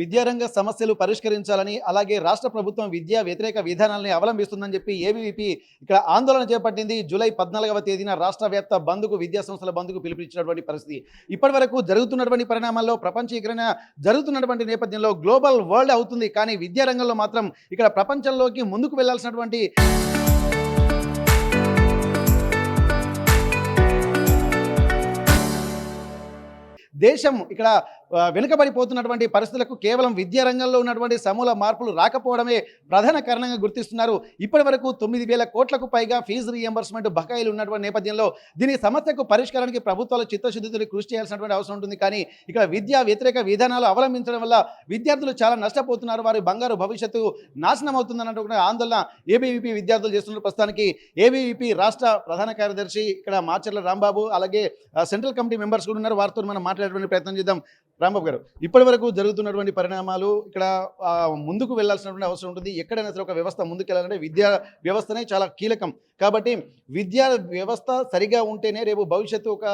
విద్యారంగ సమస్యలు పరిష్కరించాలని, అలాగే రాష్ట్ర ప్రభుత్వం విద్యా వ్యతిరేక విధానాల్ని అవలంబిస్తుందని చెప్పి ఏబీవీపీ ఇక్కడ ఆందోళన చేపట్టింది. జూలై 14వ తేదీన రాష్ట్ర వ్యాప్త బంద్‌కు విద్యా సంస్థల బంద్‌కు పిలుపునిచ్చినటువంటి పరిస్థితి. ఇప్పటివరకు జరుగుతున్నటువంటి పరిణామాల్లో ప్రపంచీకరణ జరుగుతున్నటువంటి నేపథ్యంలో గ్లోబల్ వరల్డ్ అవుతుంది. కానీ విద్యా రంగంలో మాత్రం ఇక్కడ ప్రపంచంలోకి ముందుకు వెళ్లాల్సినటువంటి దేశం ఇక్కడ వెనుకబడిపోతున్నటువంటి పరిస్థితులకు కేవలం విద్యా రంగంలో ఉన్నటువంటి సమూల మార్పులు రాకపోవడమే ప్రధాన కారణంగా గుర్తిస్తున్నారు. ఇప్పటివరకు 9,000 కోట్లకు పైగా ఫీజు రీఎంబర్స్మెంట్ బకాయిలు ఉన్నటువంటి నేపథ్యంలో దీని సమస్యకు పరిష్కారానికి ప్రభుత్వాలు చిత్తశుద్ధితో కృషి చేయాల్సినటువంటి అవసరం ఉంటుంది. కానీ ఇక్కడ విద్యా వ్యతిరేక విధానాలు అవలంబించడం వల్ల విద్యార్థులు చాలా నష్టపోతున్నారు. వారి బంగారు భవిష్యత్తు నాశనం అవుతుందన్నటువంటి ఆందోళన ఏబీవీపీ విద్యార్థులు చేస్తున్నారు. ప్రస్తుతానికి ఏబీవీపీ రాష్ట్ర ప్రధాన కార్యదర్శి ఇక్కడ మాచర్ల రాంబాబు, అలాగే సెంట్రల్ కమిటీ మెంబర్స్ కూడా ఉన్నారు. వారితో మనం మాట్లాడేటువంటి ప్రయత్నం చేద్దాం. రాంబాబు గారు, ఇప్పటి వరకు జరుగుతున్నటువంటి పరిణామాలు ఇక్కడ ముందుకు వెళ్లాల్సినటువంటి అవసరం ఉంటుంది. ఎక్కడైనా సరే ఒక వ్యవస్థ ముందుకు వెళ్ళాలంటే విద్యా వ్యవస్థనే చాలా కీలకం. కాబట్టి విద్యా వ్యవస్థ సరిగా ఉంటేనే రేపు భవిష్యత్తు ఒక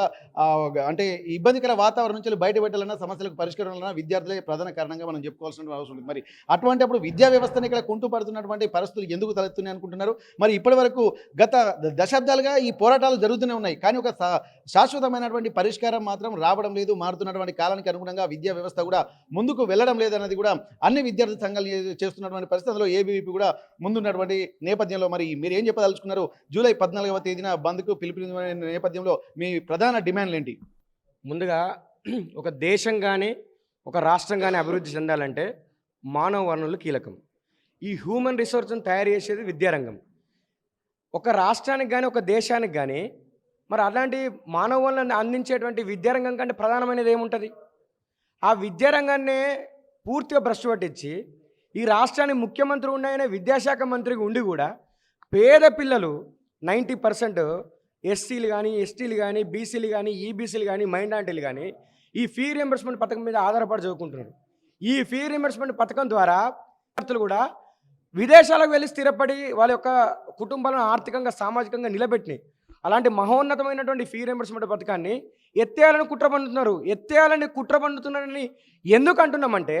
అంటే ఇబ్బందికర వాతావరణం నుంచి బయటపెట్టాలన్నా, సమస్యలకు పరిష్కారాలన్నా విద్యార్థులే ప్రధాన కారణంగా మనం చెప్పుకోవాల్సిన అవసరం ఉంటుంది. మరి అటువంటి అప్పుడు విద్యా వ్యవస్థని ఇక్కడ కుంటుపడుతున్నటువంటి పరిస్థితులు ఎందుకు తలెత్తున్నాయి అనుకుంటున్నారు? మరి ఇప్పటి వరకు గత దశాబ్దాలుగా ఈ పోరాటాలు జరుగుతూనే ఉన్నాయి. కానీ ఒక శాశ్వతమైనటువంటి పరిష్కారం మాత్రం రావడం లేదు. మారుతున్నటువంటి కాలానికి అనుగుణంగా విద్యా వ్యవస్థ కూడా ముందుకు వెళ్ళడం లేదన్నది కూడా అన్ని విద్యార్థి సంఘాలు చేస్తున్నటువంటి పరిస్థితి. అందులో ఏబీవీపీ కూడా ముందున్నటువంటి నేపథ్యంలో మరి మీరు ఏం చెప్పదలుచుకున్నారు? జూలై 14వ తేదీన బంద్కు పిలుపునిచ్చిన నేపథ్యంలో మీ ప్రధాన డిమాండ్లు ఏంటి? ముందుగా ఒక దేశం కానీ ఒక రాష్ట్రం కానీ అభివృద్ధి చెందాలంటే మానవ వనరులు కీలకం. ఈ హ్యూమన్ రిసోర్స్ని తయారు చేసేది విద్యారంగం. ఒక రాష్ట్రానికి కానీ ఒక దేశానికి కానీ మరి అలాంటి మానవ వనరులను అందించేటువంటి విద్యారంగం కంటే ప్రధానమైనది ఏముంటుంది? ఆ విద్యారంగాన్నే పూర్తిగా భ్రష్టు పట్టించి ఈ రాష్ట్రానికి ముఖ్యమంత్రి ఉన్నాయనే విద్యాశాఖ మంత్రికి ఉండి కూడా పేద పిల్లలు 90% ఎస్సీలు కానీ, ఎస్టీలు కానీ, బీసీలు కానీ, ఈబీసీలు కానీ, మైనారిటీలు కానీ ఈ ఫీ రియంబర్స్మెంట్ పథకం మీద ఆధారపడి చదువుకుంటున్నారు. ఈ ఫీ రియంబర్స్మెంట్ పథకం ద్వారా విద్యార్థులు కూడా విదేశాలకు వెళ్ళి స్థిరపడి వాళ్ళ యొక్క కుటుంబాలను ఆర్థికంగా, సామాజికంగా నిలబెట్టినాయి. అలాంటి మహోన్నతమైనటువంటి ఫీ రియంబర్స్మెంట్ పథకాన్ని ఎత్తేయాలని కుట్ర పండుతున్నారని ఎందుకు అంటున్నామంటే,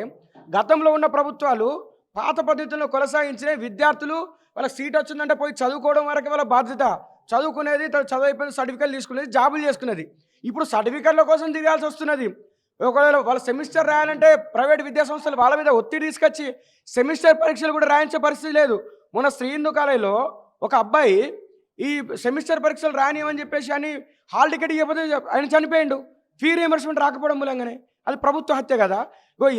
గతంలో ఉన్న ప్రభుత్వాలు పాత పద్ధతుల్లో కొనసాగించిన విద్యార్థులు వాళ్ళకి సీట్ వచ్చిందంటే పోయి చదువుకోవడం వరకు వాళ్ళ బాధ్యత. చదువుకునేది, చదువు అయిపోయిన సర్టిఫికెట్లు తీసుకునేది, జాబులు చేసుకునేది. ఇప్పుడు సర్టిఫికెట్ల కోసం తిరగాల్సి వస్తున్నది. ఒకవేళ వాళ్ళ సెమిస్టర్ రాయాలంటే ప్రైవేట్ విద్యా సంస్థలు వాళ్ళ మీద ఒత్తిడి తీసుకొచ్చి సెమిస్టర్ పరీక్షలు కూడా రాయించే పరిస్థితి లేదు. మొన్న శ్రీ హిందూ కాలేజీలో ఒక అబ్బాయి ఈ సెమిస్టర్ పరీక్షలు రానియమని చెప్పేసి అని హాల్ టికెట్ ఇవ్వకపోతే ఆయన చనిపోయిండు. ఫీ రియంబర్స్మెంట్ రాకపోవడం మూలంగానే. అది ప్రభుత్వ హత్య కదా.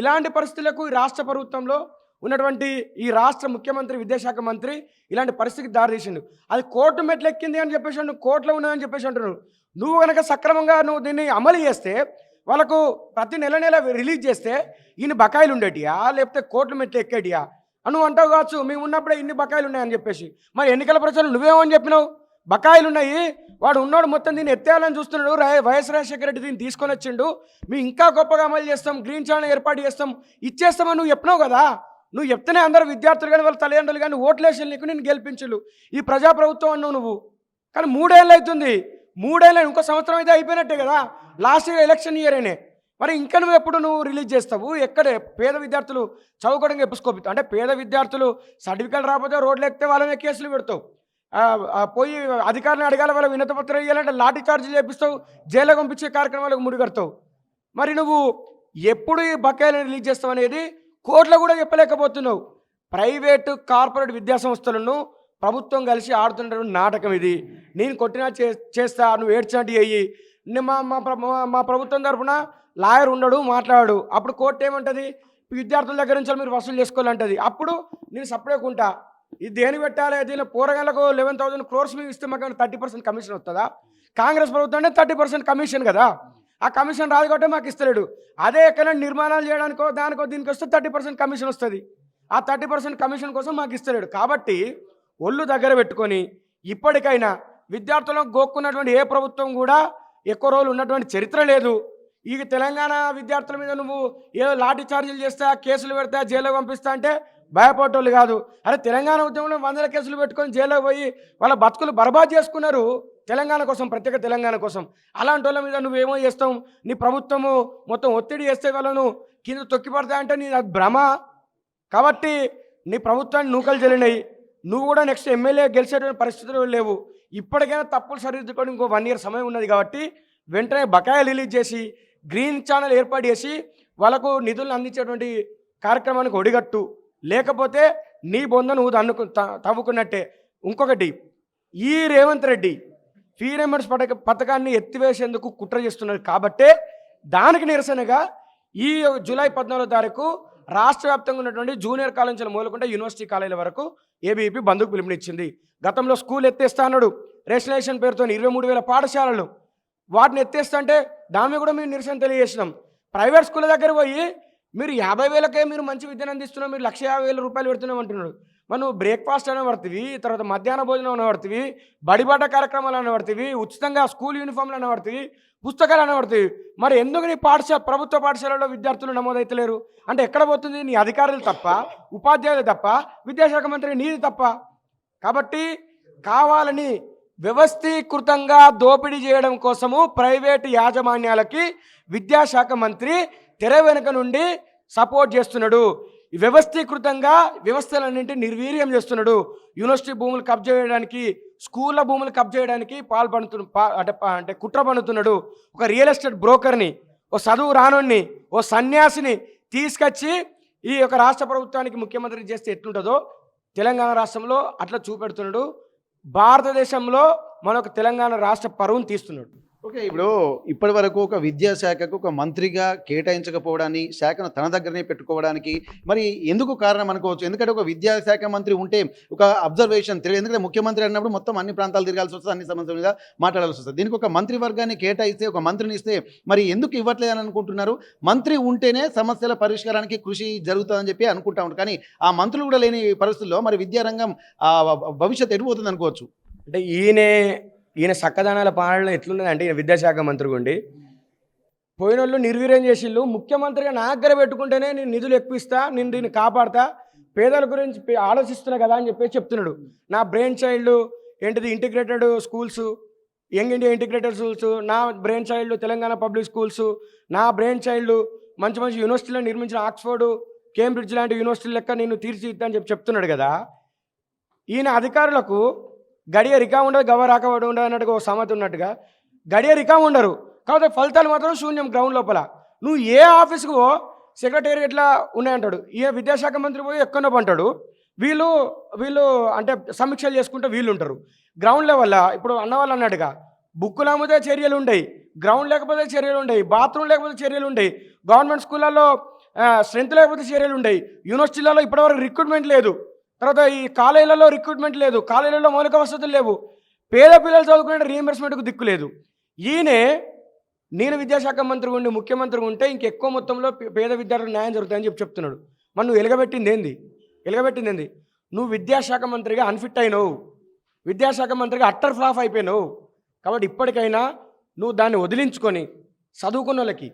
ఇలాంటి పరిస్థితులకు ఈ రాష్ట్ర ప్రభుత్వంలో ఉన్నటువంటి ఈ రాష్ట్ర ముఖ్యమంత్రి, విద్యాశాఖ మంత్రి ఇలాంటి పరిస్థితికి దారితీసిండు. అది కోర్టు మెట్లు ఎక్కింది అని చెప్పేసి కోర్టులో ఉన్నదని చెప్పేసి అంటున్నారు. నువ్వు కనుక సక్రమంగా నువ్వు దీన్ని అమలు చేస్తే, వాళ్ళకు ప్రతి నెల రిలీజ్ చేస్తే ఈయన బకాయిలు ఉండేటియా లేకపోతే కోర్టు మెట్లు ఎక్కేటియా అని నువ్వు అంటావు కావచ్చు. మేము ఉన్నప్పుడే ఇన్ని బకాయిలు ఉన్నాయని చెప్పేసి. మరి ఎన్నికల ప్రచారం నువ్వేమని చెప్పినావు? బకాయిలు ఉన్నాయి, వాడు ఉన్నాడు మొత్తం దీన్ని ఎత్తేయాలని చూస్తున్నాడు. వైఎస్ రాజశేఖర రెడ్డి దీన్ని తీసుకొని వచ్చిండు, మేము ఇంకా గొప్పగా అమలు చేస్తాం, గ్రీన్ ఛానల్ ఏర్పాటు చేస్తాం, ఇచ్చేస్తామని నువ్వు చెప్పినావు కదా. నువ్వు చెప్తేనే అందరూ విద్యార్థులు కానీ వాళ్ళ తల్లిదండ్రులు కానీ ఓట్లేసి నీకు నేను గెలిపించు. ఈ ప్రజాప్రభుత్వం అన్నావు నువ్వు. కానీ 3 ఏళ్ళు అవుతుంది. 3 ఏళ్ళు ఇంకో సంవత్సరం అయితే అయిపోయినట్టే కదా. లాస్ట్ ఇయర్ ఎలక్షన్ ఇయరేనే. మరి ఇంకా నువ్వు ఎప్పుడు రిలీజ్ చేస్తావు? ఎక్కడే పేద విద్యార్థులు చదువుకోవడానికి ఎప్పుకోపిస్తావు అంటే పేద విద్యార్థులు సర్టిఫికేట్ రాకపోతే రోడ్లు ఎక్కితే వాళ్ళనే కేసులు పెడతావు. పోయి అధికారులను అడగాలి, వాళ్ళ వినతిపత్రం ఇవ్వాలంటే లాఠీ చార్జీలు చేపిస్తావు, జైలు పంపించే కార్యక్రమాలకు ముడిగడతావు. మరి నువ్వు ఎప్పుడు ఈ బకాయిలను రిలీజ్ చేస్తావు అనేది కోర్టులో కూడా చెప్పలేకపోతున్నావు. ప్రైవేటు కార్పొరేట్ విద్యాసంస్థలను ప్రభుత్వం కలిసి ఆడుతున్నటువంటి నాటకం ఇది. నేను కొట్టినా చేస్తా, నువ్వు ఏడ్చినట్టు అయ్యి మా ప్రభుత్వం తరఫున లాయర్ ఉండడు, మాట్లాడు. అప్పుడు కోర్టు ఏమంటుంది? విద్యార్థుల దగ్గర నుంచి మీరు వసూలు చేసుకోవాలంటది. అప్పుడు నేను సపరేట్ ఉంటా. ఇది దేని పెట్టాలి? దీనిలో పోరగాళ్ళకు 11,000 crores మేము ఇస్తే మాకు 30% కమిషన్ వస్తుందా? కాంగ్రెస్ ప్రభుత్వం అంటే 30% కమిషన్ కదా. ఆ కమిషన్ రాదు కాబట్టి మాకు ఇస్తలేడు. అదే ఎక్కడైనా నిర్మాణాలు చేయడానికో దానికో దీనికి వస్తే 30% కమిషన్ వస్తుంది. ఆ 30% కమిషన్ కోసం మాకు ఇస్తలేడు. కాబట్టి ఒళ్ళు దగ్గర పెట్టుకొని ఇప్పటికైనా విద్యార్థులను గోక్కున్నటువంటి ఏ ప్రభుత్వం కూడా ఎక్కువ రోజులు ఉన్నటువంటి చరిత్ర లేదు. ఈ తెలంగాణ విద్యార్థుల మీద నువ్వు ఏదో లాఠీ చార్జీలు చేస్తా, కేసులు పెడతా, జైల్లో పంపిస్తా అంటే భయపడేటోళ్ళు కాదు. అరే తెలంగాణ ఉద్యమంలో 100 కేసులు పెట్టుకొని జైల్లో పోయి వాళ్ళ బతుకులు బర్బాద్ చేసుకున్నారు తెలంగాణ కోసం, ప్రత్యేక తెలంగాణ కోసం. అలాంటి వాళ్ళ మీద నువ్వేమో చేస్తావు? నీ ప్రభుత్వము మొత్తం ఒత్తిడి చేస్తే వాళ్ళను కింద తొక్కి పడతా అంటే నీ అది భ్రమ. కాబట్టి నీ ప్రభుత్వాన్ని నూకలు చెల్లినాయి, నువ్వు కూడా నెక్స్ట్ ఎమ్మెల్యే గెలిచేటువంటి పరిస్థితులు లేవు. ఇప్పటికైనా తప్పులు సరిదిద్దుకొని ఇంకో 1 year సమయం ఉన్నది కాబట్టి వెంటనే బకాయిలు రిలీజ్ చేసి గ్రీన్ ఛానల్ ఏర్పాటు చేసి వాళ్ళకు నిధులను అందించేటువంటి కార్యక్రమానికి ఒడిగట్టు. లేకపోతే నీ బొంద నువ్వు తవ్వుకున్నట్టే. ఇంకొకటి, ఈ రేవంత్ రెడ్డి ఫీ రియంబర్స్ పథకాన్ని ఎత్తివేసేందుకు కుట్ర చేస్తున్నారు కాబట్టే దానికి నిరసనగా ఈ జూలై 14వ తారీఖు రాష్ట్ర వ్యాప్తంగా ఉన్నటువంటి జూనియర్ కాలేజీలు మొదలుకుంటే యూనివర్సిటీ కాలేజీల వరకు ఏబీవీపీ బంద్కు పిలుపునిచ్చింది. గతంలో స్కూల్ ఎత్తేస్తా అన్నాడు రేషనలైజేషన్ పేరుతో 23,000 పాఠశాలలు, వాటిని ఎత్తేస్తా అంటే దాని మీద కూడా మేము నిరసన తెలియజేసినాం. ప్రైవేట్ స్కూల్ దగ్గర పోయి మీరు 50,000కే మీరు మంచి విద్యను అందిస్తున్నాం, మీరు 1,50,000 పెడుతున్నాం అంటున్నాడు. మనం బ్రేక్ఫాస్ట్ అనే పడుతుంది, తర్వాత మధ్యాహ్న భోజనం అనే పడుతుంది, బడిబాట కార్యక్రమాలు అనే పడుతుంది, ఉచితంగా స్కూల్ యూనిఫామ్లు అనే పడుతుంది, పుస్తకాలు అనే పడుతుంది. మరి ఎందుకు నీ ప్రభుత్వ పాఠశాలలో విద్యార్థులు నమోదైతలేరు అంటే ఎక్కడ పోతుంది? నీ అధికారులు తప్ప, ఉపాధ్యాయులు తప్ప, విద్యాశాఖ మంత్రి నీది తప్ప. కాబట్టి కావాలని వ్యవస్థీకృతంగా దోపిడీ చేయడం కోసము ప్రైవేటు యాజమాన్యాలకి విద్యాశాఖ మంత్రి తెర వెనుక నుండి సపోర్ట్ చేస్తున్నాడు. వ్యవస్థీకృతంగా వ్యవస్థలన్నింటినీ నిర్వీర్యం చేస్తున్నాడు. యూనివర్సిటీ భూములు కబ్జా చేయడానికి, స్కూళ్ళ భూములు కబ్జా చేయడానికి అంటే కుట్ర పన్నుతున్నాడు. ఒక రియల్ ఎస్టేట్ బ్రోకర్ని, ఓ చదువు రానోడిని, ఓ సన్యాసిని తీసుకొచ్చి ఈ యొక్క రాష్ట్ర ప్రభుత్వానికి ముఖ్యమంత్రి చేస్తే ఎట్లుంటుందో తెలంగాణ రాష్ట్రంలో అట్లా చూపెడుతున్నాడు. భారతదేశంలో మనకు తెలంగాణ రాష్ట్ర పరువును తీస్తున్నాడు. ఓకే, ఇప్పుడు ఇప్పటి వరకు ఒక విద్యాశాఖకు ఒక మంత్రిగా కేటాయించకపోవడాన్ని, శాఖను తన దగ్గరనే పెట్టుకోవడానికి మరి ఎందుకు కారణం అనుకోవచ్చు? ఎందుకంటే ఒక విద్యాశాఖ మంత్రి ఉంటే ఒక అబ్జర్వేషన్ తెలియదు. ఎందుకంటే ముఖ్యమంత్రి అన్నప్పుడు మొత్తం అన్ని ప్రాంతాలు తిరగాల్సి వస్తుంది, అన్ని సమస్యల మీద మాట్లాడాల్సి వస్తుంది. దీనికి ఒక మంత్రి వర్గాన్ని కేటాయిస్తే, ఒక మంత్రిని ఇస్తే మరి ఎందుకు ఇవ్వట్లేదని అనుకుంటున్నారు? మంత్రి ఉంటేనే సమస్యల పరిష్కారానికి కృషి జరుగుతుందని చెప్పి అనుకుంటా ఉంటారు. కానీ ఆ మంత్రులు కూడా లేని పరిస్థితుల్లో మరి విద్యారంగం భవిష్యత్తు ఎడిపోతుంది అనుకోవచ్చు. అంటే ఈయన చక్కదనాల పాలన ఎట్లున్నదంటే, ఈయన విద్యాశాఖ మంత్రిగా ఉండి పోయిన వాళ్ళు నిర్వీర్యం చేసిళ్ళు. ముఖ్యమంత్రిగా నా దగ్గర పెట్టుకుంటేనే నేను నిధులు ఎక్కువిస్తా, నేను దీన్ని కాపాడుతా, పేదల గురించి ఆలోచిస్తున్నా కదా అని చెప్పేసి చెప్తున్నాడు. నా బ్రెయిన్ చైల్డ్ ఏంటిది integrated schools, young India integrated schools, నా brain child Telangana public schools, నా బ్రెయిన్ చైల్డ్ మంచి మంచి యూనివర్సిటీలను నిర్మించిన ఆక్స్ఫర్డ్, కేంబ్రిడ్జ్ లాంటి యూనివర్సిటీల లెక్క నేను తీర్చిదిద్దా అని చెప్తున్నాడు కదా. ఈయన అధికారులకు గడియ రికా ఉండదు, గవ రాకబడి ఉండదు అన్నట్టుగా ఒక సమత ఉన్నట్టుగా గడియ రికా ఉండరు. కాకపోతే ఫలితాలు మాత్రం శూన్యం గ్రౌండ్ లోపల. నువ్వు ఏ ఆఫీస్కు సెక్రటేరియట్లా ఉన్నాయంటాడు, ఏ విద్యాశాఖ మంత్రి పోయి ఎక్కడో అంటాడు. వీళ్ళు అంటే సమీక్షలు చేసుకుంటే వీళ్ళు ఉంటారు. గ్రౌండ్ లెవెల్లో ఇప్పుడు అన్నవాళ్ళు అన్నట్టుగా బుక్కులు అమ్మితే చర్యలు ఉండయి, గ్రౌండ్ లేకపోతే చర్యలు ఉండయి, బాత్రూమ్ లేకపోతే చర్యలు ఉండయి, గవర్నమెంట్ స్కూళ్ళల్లో స్ట్రెంత్ లేకపోతే చర్యలు ఉండయి, యూనివర్సిటీలలో ఇప్పటివరకు రిక్రూట్మెంట్ లేదు, తర్వాత ఈ కాలేజీలలో రిక్రూట్మెంట్ లేదు, కాలేజీలలో మౌలిక వసతులు లేవు, పేద పిల్లలు చదువుకునే రీఎంబర్స్మెంట్కు దిక్కు లేదు. నేను విద్యాశాఖ మంత్రి ఉండి ముఖ్యమంత్రి ఉంటే ఇంకెక్కువ మొత్తంలో పేద విద్యార్థులకు న్యాయం జరుగుతుందని చెప్తున్నాడు. మరి నువ్వు ఎలగబెట్టింది ఏంది? నువ్వు విద్యాశాఖ మంత్రిగా అన్ఫిట్ అయినావు, విద్యాశాఖ మంత్రిగా అట్టర్ ఫ్లాప్ అయిపోయినావు. కాబట్టి ఇప్పటికైనా నువ్వు దాన్ని వదిలించుకొని చదువుకున్న వాళ్ళకి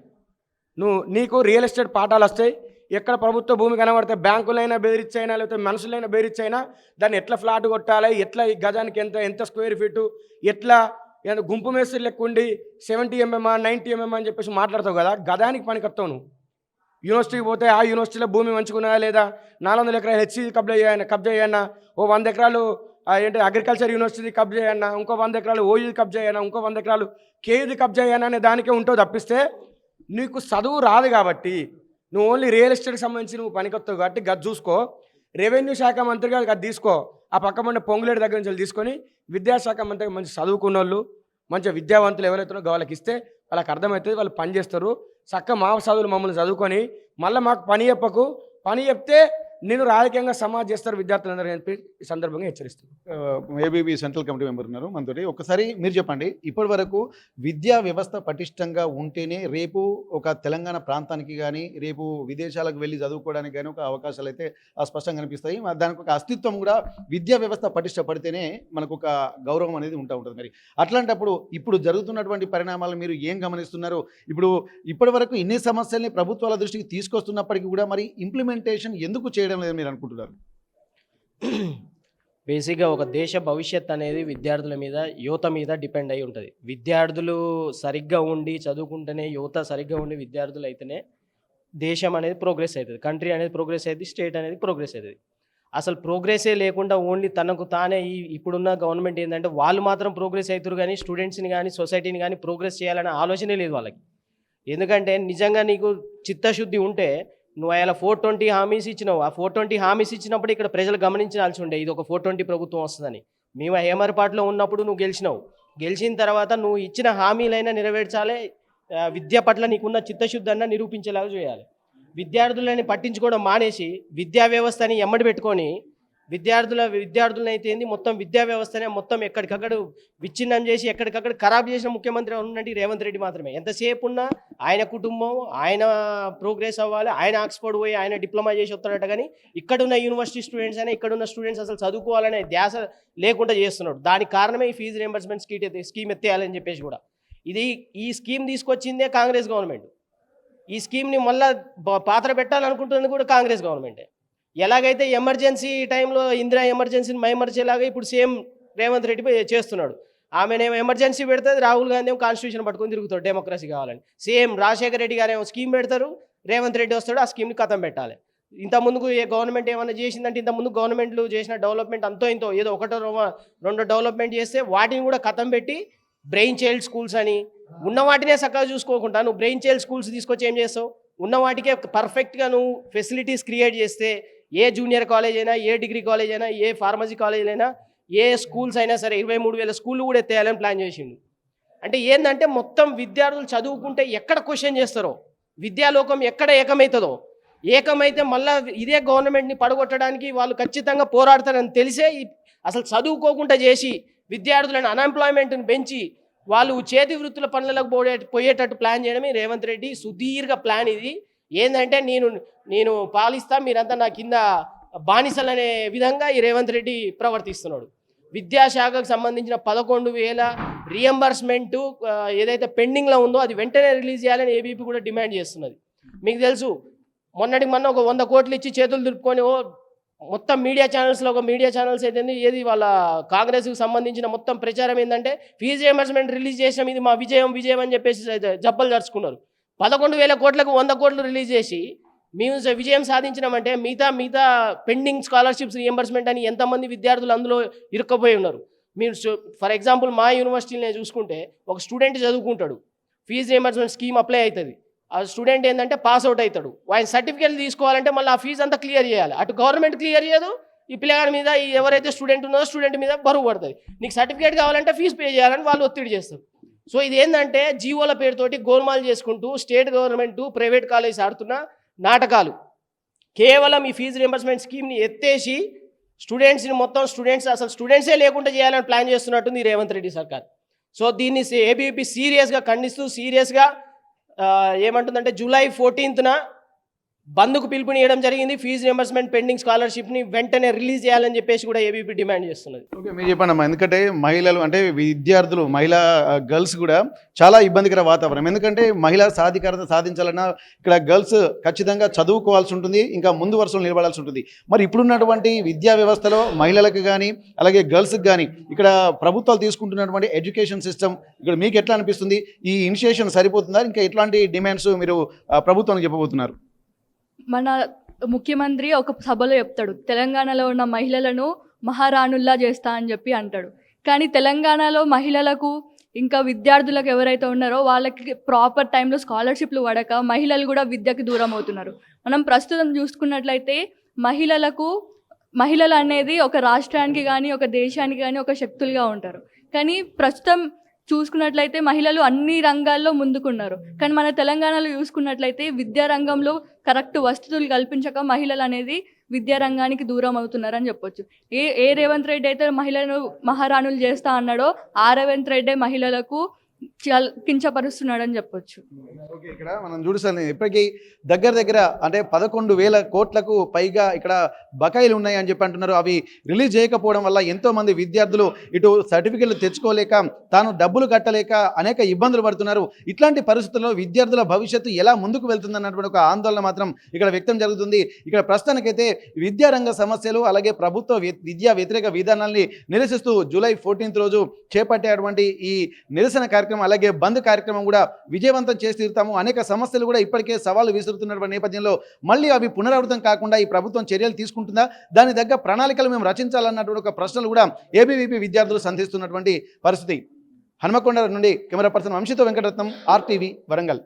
నీకు రియల్ ఎస్టేట్ పాఠాలు వస్తాయి. ఎక్కడ ప్రభుత్వ భూమి కనబడితే బ్యాంకులైనా బెదిరించైనా లేకపోతే మనుషులైనా బెదిరించైనా దాన్ని ఎట్లా ఫ్లాట్ కొట్టాలి, ఎట్లా ఈ గజానికి ఎంత స్క్వేర్ ఫీటు, ఎట్లా గుంపు మేస్త్రి లెక్క ఉండి 70 mm 90 mm అని చెప్పేసి మాట్లాడతావు కదా, గదానికి పనికొస్తావు నువ్వు. యూనివర్సిటీకి పోతే ఆ యూనివర్సిటీలో భూమి మంచుకున్నా లేదా 400 ఎకరాలు హెచ్సి కబ్జా చేయన్నా, ఓ 100 ఎకరాలు అగ్రికల్చర్ యూనివర్సిటీ కబ్జా చేయన్నా, ఇంకో 100 ఎకరాలు ఓయూది కబ్జా చేయన్నా, ఇంకో 100 ఎకరాలు కేయూది కబ్జా చేయన్నా అనే దానికే ఉంటావు తప్పిస్తే నీకు చదువు రాదు. కాబట్టి నువ్వు ఓన్లీ రియల్ ఎస్టేట్కి సంబంధించి నువ్వు పనికొస్తావు కాబట్టి గది చూసుకో. రెవెన్యూ శాఖ మంత్రిగా అది తీసుకో, ఆ పక్క మండే పొంగులేడు దగ్గర నుంచి తీసుకొని విద్యాశాఖ మంత్రిగా మంచి చదువుకున్న వాళ్ళు, మంచి విద్యావంతులు ఎవరైతే వాళ్ళకి ఇస్తే వాళ్ళకి అర్థమవుతుంది, వాళ్ళు పని చేస్తారు. చక్క మా చదువులు మమ్మల్ని చదువుకొని మళ్ళీ మాకు పని చెప్తే నేను రాజకీయంగా సమాజ్ చేస్తారు విద్యార్థులందరూ చెప్పి ఈ సందర్భంగా హెచ్చరిస్తున్నాను. ఏబీవీ సెంట్రల్ కమిటీ మెంబర్ ఉన్నారు మనతోటి. ఒకసారి మీరు చెప్పండి, ఇప్పటి వరకు విద్యా వ్యవస్థ పటిష్టంగా ఉంటేనే రేపు ఒక తెలంగాణ ప్రాంతానికి కానీ రేపు విదేశాలకు వెళ్ళి చదువుకోవడానికి కానీ ఒక అవకాశాలు అయితే స్పష్టంగా కనిపిస్తాయి. దానికి ఒక అస్తిత్వం కూడా విద్యా వ్యవస్థ పటిష్టపడితేనే మనకు ఒక గౌరవం అనేది ఉంటుంది. మరి అట్లాంటప్పుడు ఇప్పుడు జరుగుతున్నటువంటి పరిణామాలు మీరు ఏం గమనిస్తున్నారు? ఇప్పటి వరకు ఇన్ని సమస్యల్ని ప్రభుత్వాల దృష్టికి తీసుకొస్తున్నప్పటికీ కూడా మరి ఇంప్లిమెంటేషన్ ఎందుకు చేయడం లేదు మీరు అనుకుంటున్నారు? బేసిక్గా ఒక దేశ భవిష్యత్ అనేది విద్యార్థుల మీద, యువత మీద డిపెండ్ అయి ఉంటుంది. విద్యార్థులు సరిగ్గా ఉండి చదువుకుంటేనే, యువత సరిగ్గా ఉండి విద్యార్థులు అయితేనే దేశం అనేది ప్రోగ్రెస్ అవుతుంది, కంట్రీ అనేది ప్రోగ్రెస్ అవుతుంది, స్టేట్ అనేది ప్రోగ్రెస్ అవుతుంది. అసలు ప్రోగ్రెసే లేకుండా ఓన్లీ తనకు తానే ఇప్పుడున్న గవర్నమెంట్ ఏంటంటే వాళ్ళు మాత్రం ప్రోగ్రెస్ అవుతారు కానీ స్టూడెంట్స్ని కానీ సొసైటీని కానీ ప్రోగ్రెస్ చేయాలనే ఆలోచనే లేదు వాళ్ళకి. ఎందుకంటే నిజంగా నీకు చిత్తశుద్ధి ఉంటే నువ్వు అలా 420 హామీస్ ఇచ్చినావు. ఆ 420 హామీస్ ఇచ్చినప్పుడు ఇక్కడ ప్రజలు గమనించాల్సి ఉండే ఇది ఒక 420 ప్రభుత్వం వస్తుందని. మేము హేమర్పాటులో ఉన్నప్పుడు నువ్వు గెలిచినావు. గెలిచిన తర్వాత నువ్వు ఇచ్చిన హామీలైనా నెరవేర్చాలి, విద్య పట్ల నీకున్న చిత్తశుద్ధి అన్న నిరూపించేలాగా చేయాలి. విద్యార్థులని పట్టించుకోవడం మానేసి విద్యా వ్యవస్థని ఎమ్మడి పెట్టుకొని విద్యార్థులను అయితే ఏంది మొత్తం విద్యా వ్యవస్థనే మొత్తం ఎక్కడికక్కడ విచ్ఛిన్నం చేసి ఎక్కడికక్కడ ఖరాబ్ చేసిన ముఖ్యమంత్రి ఉన్నట్టు రేవంత్ రెడ్డి మాత్రమే. ఎంతసేపు ఉన్నా ఆయన కుటుంబం ఆయన ప్రోగ్రెస్ అవ్వాలి, ఆయన ఆక్స్ఫర్డ్ పోయి ఆయన డిప్లొమా చేసి వస్తాడట. కానీ ఇక్కడున్న యూనివర్సిటీ స్టూడెంట్స్ అయినా ఇక్కడున్న స్టూడెంట్స్ అసలు చదువుకోవాలనే ధ్యాస లేకుండా చేస్తున్నాడు. దానికి కారణమే ఈ ఫీజు రియంబర్స్మెంట్ స్కీమ్ ఎత్తేయాలని చెప్పేసి కూడా ఈ స్కీమ్ తీసుకొచ్చిందే కాంగ్రెస్ గవర్నమెంట్. ఈ స్కీమ్ని మళ్ళీ పాత్ర పెట్టాలనుకుంటుంది కూడా కాంగ్రెస్ గవర్నమెంటే. ఎలాగైతే ఎమర్జెన్సీ టైంలో ఇందిరా ఎమర్జెన్సీని మైమర్చేలాగా ఇప్పుడు సేమ్ రేవంత్ రెడ్డి చేస్తున్నాడు. ఆమెనేమో ఎమర్జెన్సీ పెడుతుంది, రాహుల్ గాంధీ ఏమో కాన్స్టిట్యూషన్ పట్టుకొని తిరుగుతాడు డెమోక్రసీ కావాలని. సేమ్ రాజశేఖర రెడ్డి గారు ఏమో స్కీమ్ పెడతారు, రేవంత్ రెడ్డి వస్తాడు ఆ స్కీమ్ని ఖతం పెట్టాలి. ఇంతకుముందుకు ఏ గవర్నమెంట్ ఏమైనా చేసిందంటే ఇంతకుముందు గవర్నమెంట్లు చేసిన డెవలప్మెంట్ అంతో ఇంతో ఏదో ఒకటో రెండో డెవలప్మెంట్ చేస్తే వాటిని కూడా ఖతం పెట్టి బ్రెయిన్ చైల్డ్ స్కూల్స్ అని ఉన్న వాటినే చక్కగా చూసుకోకుండా నువ్వు బ్రెయిన్ చైల్డ్ స్కూల్స్ తీసుకొచ్చి ఏం చేస్తావు? ఉన్న వాటికే పర్ఫెక్ట్గా నువ్వు ఫెసిలిటీస్ క్రియేట్ చేస్తే ఏ జూనియర్ కాలేజ్ అయినా, ఏ డిగ్రీ కాలేజ్ అయినా, ఏ ఫార్మసీ కాలేజ్ అయినా, ఏ స్కూల్స్ అయినా సరే 23,000 స్కూళ్ళు కూడా ఎత్తేయాలని ప్లాన్ చేసిండు. అంటే ఏంటంటే మొత్తం విద్యార్థులు చదువుకుంటే ఎక్కడ క్వశ్చన్ చేస్తారో, విద్యాలోకం ఎక్కడ ఏకమైతే మళ్ళీ ఇదే గవర్నమెంట్ని పడగొట్టడానికి వాళ్ళు ఖచ్చితంగా పోరాడతారని తెలిసే అసలు చదువుకోకుండా చేసి విద్యార్థులను అన్ఎంప్లాయ్మెంట్ని పెంచి వాళ్ళు చేతి వృత్తుల పనులకు పోయేటట్టు ప్లాన్ చేయడమే రేవంత్ రెడ్డి సుదీర్ఘ ప్లాన్. ఇది ఏంటంటే నేను పాలిస్తా, మీరంతా నా కింద బానిసలు అనే విధంగా ఈ రేవంత్ రెడ్డి ప్రవర్తిస్తున్నాడు. విద్యాశాఖకు సంబంధించిన 11,000 రియంబర్స్మెంటు ఏదైతే పెండింగ్లో ఉందో అది వెంటనే రిలీజ్ చేయాలని ఏబీపీ కూడా డిమాండ్ చేస్తున్నది. మీకు తెలుసు మొన్న ఒక 100 కోట్లు ఇచ్చి చేతులు దులుపుకొని మొత్తం మీడియా ఛానల్స్ అయితే ఏది వాళ్ళ కాంగ్రెస్కి సంబంధించిన మొత్తం ప్రచారం ఏంటంటే ఫీజు రియంబర్స్మెంట్ రిలీజ్ చేసాం, ఇది మా విజయం అని చెప్పేసి జబ్బలు జరుచుకున్నారు. 11,000 కోట్లకు 100 కోట్లు రిలీజ్ చేసి మేము విజయం సాధించినామంటే మిగతా పెండింగ్ స్కాలర్షిప్స్ రియంబర్స్మెంట్ అని ఎంతమంది విద్యార్థులు అందులో ఇరుక్కపోయి ఉన్నారు. మీరు ఫర్ ఎగ్జాంపుల్ మా యూనివర్సిటీని చూసుకుంటే ఒక స్టూడెంట్ చదువుకుంటాడు, ఫీజు రియంబర్స్మెంట్ స్కీమ్ అప్లై అవుతుంది, ఆ స్టూడెంట్ ఏంటంటే పాస్ అవుట్ అవుతాడు, ఆయన సర్టిఫికేట్ తీసుకోవాలంటే మళ్ళీ ఆ ఫీజు అంతా క్లియర్ చేయాలి. అటు గవర్నమెంట్ క్లియర్ చేయదు, ఈ పిల్లగాడి మీద ఎవరైతే స్టూడెంట్ ఉన్నదో స్టూడెంట్ మీద బరువు పడుతుంది. నీకు సర్టిఫికేట్ కావాలంటే ఫీజు పే చేయాలని వాళ్ళు ఒత్తిడి చేస్తారు. సో ఇది ఏంటంటే జీవోల పేరుతోటి గోల్మాల్ చేసుకుంటూ స్టేట్ గవర్నమెంట్ ప్రైవేట్ కాలేజ్ ఆడుతున్న నాటకాలు. కేవలం ఈ ఫీజు రియంబర్స్మెంట్ స్కీమ్ని ఎత్తేసి స్టూడెంట్సే లేకుండా చేయాలని ప్లాన్ చేస్తున్నట్టుంది రేవంత్ రెడ్డి సర్కార్. సో దీన్ని ఏబీపీ సీరియస్గా ఖండిస్తూ సీరియస్గా ఏమంటుందంటే జూలై 14న బంద్కు పిలుపునియడం జరిగింది. ఫీజు రియంబర్స్మెంట్ పెండింగ్ స్కాలర్షిప్ని వెంటనే రిలీజ్ చేయాలని చెప్పేసి కూడా ఏబీపీ డిమాండ్ చేస్తున్నది. ఓకే, మీరు చెప్పండి అమ్మా. ఎందుకంటే మహిళలు అంటే విద్యార్థులు గర్ల్స్ కూడా చాలా ఇబ్బందికర వాతావరణం. ఎందుకంటే మహిళా సాధికారత సాధించాలన్నా ఇక్కడ గర్ల్స్ ఖచ్చితంగా చదువుకోవాల్సి ఉంటుంది, ఇంకా ముందు వరుసలో నిలబడాల్సి ఉంటుంది. మరి ఇప్పుడున్నటువంటి విద్యా వ్యవస్థలో మహిళలకు కానీ అలాగే గర్ల్స్కి కానీ ఇక్కడ ప్రభుత్వాలు తీసుకుంటున్నటువంటి ఎడ్యుకేషన్ సిస్టమ్ ఇక్కడ మీకు ఎట్లా అనిపిస్తుంది? ఈ ఇనిషియేషన్ సరిపోతుందా? ఇంకా ఎట్లాంటి డిమాండ్స్ మీరు ప్రభుత్వానికి చెప్పబోతున్నారు? మన ముఖ్యమంత్రి ఒక సభలో చెప్తాడు, తెలంగాణలో ఉన్న మహిళలను మహారాణుల్లా చేస్తా అని చెప్పి అంటాడు. కానీ తెలంగాణలో మహిళలకు ఇంకా విద్యార్థులకు ఎవరైతే ఉన్నారో వాళ్ళకి ప్రాపర్ టైంలో స్కాలర్షిప్లు పడక మహిళలు కూడా విద్యకి దూరం అవుతున్నారు. మనం ప్రస్తుతం చూసుకున్నట్లయితే మహిళలు అనేది ఒక రాష్ట్రానికి కానీ ఒక దేశానికి కానీ ఒక శక్తులుగా ఉంటారు. కానీ ప్రస్తుతం చూసుకున్నట్లయితే మహిళలు అన్ని రంగాల్లో ముందుకున్నారు. కానీ మన తెలంగాణలో చూసుకున్నట్లయితే విద్యారంగంలో కరెక్ట్ వసతులు కల్పించక మహిళలు అనేది విద్యారంగానికి దూరం అవుతున్నారని చెప్పొచ్చు. ఏ రేవంత్ రెడ్డి అయితే మహిళలను మహారాణులు చేస్తా అన్నాడో ఆ రేవంత్ రెడ్డి మహిళలకు కించపరుస్తున్నాడని చెప్పొచ్చు. ఓకే, ఇక్కడ మనం చూస్తాను ఇప్పటికీ దగ్గర అంటే 11,000 కోట్లకు పైగా ఇక్కడ బకాయిలు ఉన్నాయి అని చెప్పి అంటున్నారు. అవి రిలీజ్ చేయకపోవడం వల్ల ఎంతో మంది విద్యార్థులు ఇటు సర్టిఫికెట్లు తెచ్చుకోలేక తాను డబ్బులు కట్టలేక అనేక ఇబ్బందులు పడుతున్నారు. ఇట్లాంటి పరిస్థితుల్లో విద్యార్థుల భవిష్యత్తు ఎలా ముందుకు వెళ్తుందన్నటువంటి ఒక ఆందోళన మాత్రం ఇక్కడ వ్యక్తం జరుగుతుంది. ఇక్కడ ప్రస్తుతానికైతే విద్యారంగ సమస్యలు అలాగే ప్రభుత్వ విద్యా వ్యతిరేక విధానాల్ని నిరసిస్తూ జూలై 14th రోజు చేపట్టేటువంటి ఈ నిరసన కార్యక్రమం కార్యక్రమం అలాగే బంద్ కార్యక్రమం కూడా విజయవంతం చేసి తీరుతాము. అనేక సమస్యలు కూడా ఇప్పటికే సవాలు విసురుతున్నటువంటి నేపథ్యంలో మళ్ళీ అవి పునరావృతం కాకుండా ఈ ప్రభుత్వం చర్యలు తీసుకుంటుందా, దాని దగ్గర ప్రణాళికలు మేము రచించాలన్నటువంటి ఒక ప్రశ్నలు కూడా ఏబీవీపీ విద్యార్థులు సంధిస్తున్నటువంటి పరిస్థితి. హన్మకొండ నుండి కెమెరా పర్సన్ వంశీతో వెంకటరత్నం, RTV వరంగల్.